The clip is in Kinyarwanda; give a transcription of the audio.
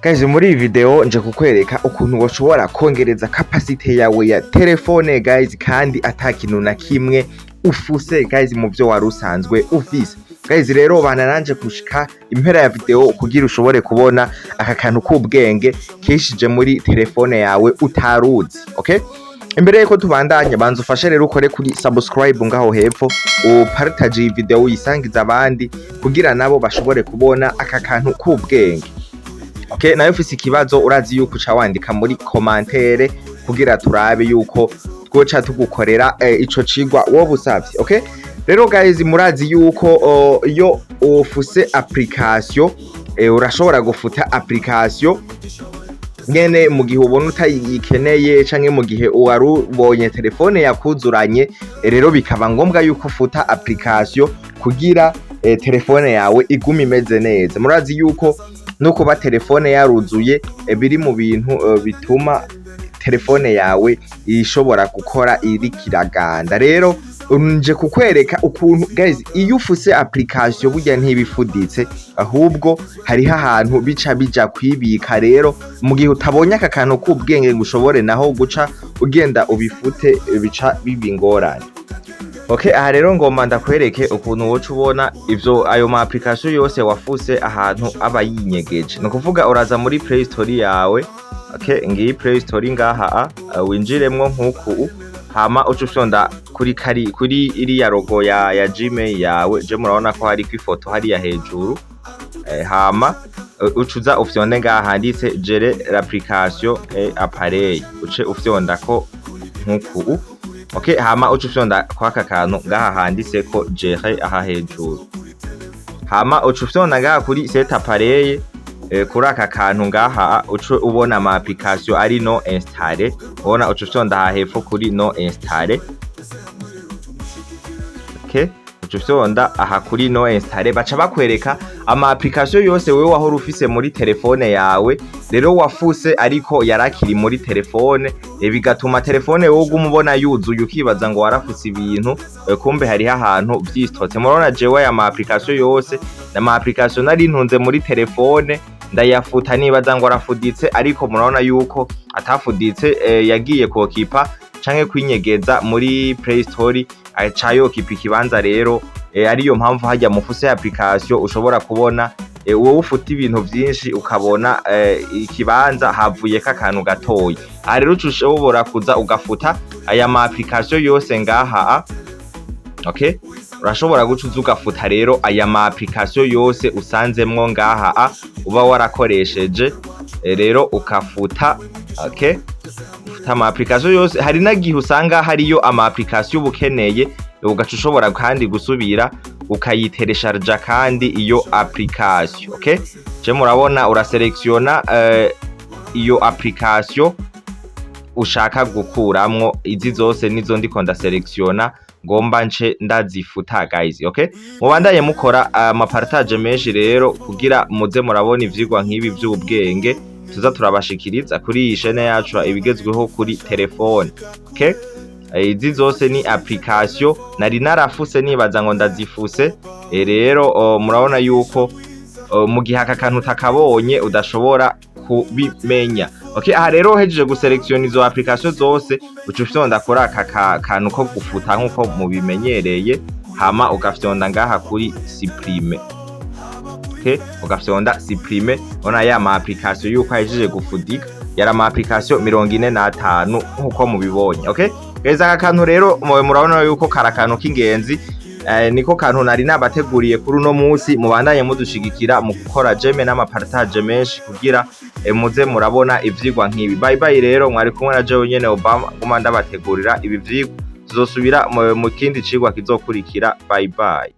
Guys, muri iyi video nje kukwereka ukuntu woshobora kongereza capacité yawe ya telefone guys, kandi atakintu nakimwe ufuse guys mu byo wari usanzwe ufise. Guys, rero bana nanje kushika impera ya video kugira ushobore kubona aka kantu k'ubwenge kishije muri telefone yawe utaruzi. Okay, imbere yuko tubandanya banza ufashe rero ukore kuri subscribe ngaho hepfo, upartage iyi video uyisangiza abandi kugira nabo bashobore kubona aka kantu k'ubwenge. Okay, nayo ufise ikibazo urazi yuko uca wandika muri commentaire kugira turabe yuko twoca tugukorera ico cigwa wowe usavye. Okay, rero guys, murazi yuko iyo ufuse application urashobora gufuta application nyene mu gihe ubona utayikeneye canke mu gihe warubonye telefone yakuzuranye, rero bikaba ngombwa yuko ufuta application kugira telefone yawe iguma imeze neza. Murazi yuko no kuba telefone yaruzuye biri mu bintu bituma telefone yawe ishobora gukora iri kiraganda. Rero nje kukwereka ukuntu guys, iyo ufuse application burya ntibifuditse, ahubwo hari ahantu bica bija kwibika. Rero mu gihe utabonye aka kantu k'ubwenge ngo ushobore naho guca ugenda ubifute bica bibingoranye. Okay, aha rero ngomba ndakwereke ukuntu woca ubona ivyo ayo ma application yose wafuse ahantu aba yinyegeje. No kuvuga uraza muri Play Store yawe. Okay, ngiyi Play Store ngaha winjiremwo nkuku, hama uca ufyonda kuri iriya logo ya Gmail yawe. Je murabona ko hari kwifoto hariya hejuru, hama ucuza ufyonde ngaha handitse gérer l'application et appareil, uce ufyonda ko nkuku. Okay, hama uca ufyonda kwaka kantu ngaha handitse ko gérer aha hejuru, hama uca ufyonda ngaha kuri cet appareil. Kuri aka kantu ngaha uca ubona ama application ari no installer, ubona uca ufyonda aha hepfo kuri no installer. Okay, uca ufyonda aha kuri no installer, baca bakwereka ama application yose wewe wahora ufise muri telefone yawe rero wafuse ariko yarakiri muri telefone, bigatuma telefone wowe umubona yuzuye ukibaza ngo warafuse ibintu, kumbe hari ahantu vyistotse. Murabona jewe aya ma application yose n'ama application nari ntunze muri telefone ndayafuta nibaza ngo arafuditse, ariko murabona yuko atafuditse, yagiye kokipa canke kwinyegeza muri Play Store acayo kipa ikibanza. Rero ariyo mpamvu hajya mufuse application ushobora kubona wowe ufuta ibintu vyinshi ukabona ikibanza havuye kakantu gatoyi. Aha rero ushobora kuza ugafuta aya ma application yose ngaha. Okay, urashobora gucuza ugafuta rero aya ma application yose usanzemwo ngaha uba warakoresheje, rero ukafuta. Okay, ufuta ama application yose. Hari nagihe usanga hariyo ama application ubukeneye ugaca ushobora kandi gusubira ukayiteresharja kandi iyo application. Okay, je murabona uraselectiona iyo application ushaka gukuramwo. Izi zose nizo ndiko ndaselectiona ngomba nce ndazifuta guys. Okay, mubandaye mukora amapartage menshi rero kugira muze murabona ivyirwa nk'ibi vy'ubwenge tuza turabashikiriza kuri iyi chaîne yacu ibigezweho kuri telefone. Okay, izi zose ni application nari narafuse nibaza ngo ndazifuse, rero murabona yuko mu gihe aka kantu utakabonye udashobora kubimenya. Okay, aha rero hejeje guselectiona izo application zose uca ufyonda kuri aka kantu ko gufuta nkuko mubimenyereye, hama ugafyonda ngaha kuri supprimer. Okay, ugafyonda supprimer. Ona ya ma application yuko hejeje gufudika yara ma application 45 nkuko mubibonye. Okay guys, aka kantu rero murabona yuko karakantu k'ingenzi, niko kantu nari nabateguriye kuri uno munsi. Mubandanye mudushigikira mu gukora jeme n'amapartage menshi kugira muze murabona ivyirwa nk'ibi. Bye bye rero, mwari kumwe na jewe nyene Obama guma ndabategurira ibi vyirwa. Tuzosubira mu kindi cigwa kizokurikira. Bye bye.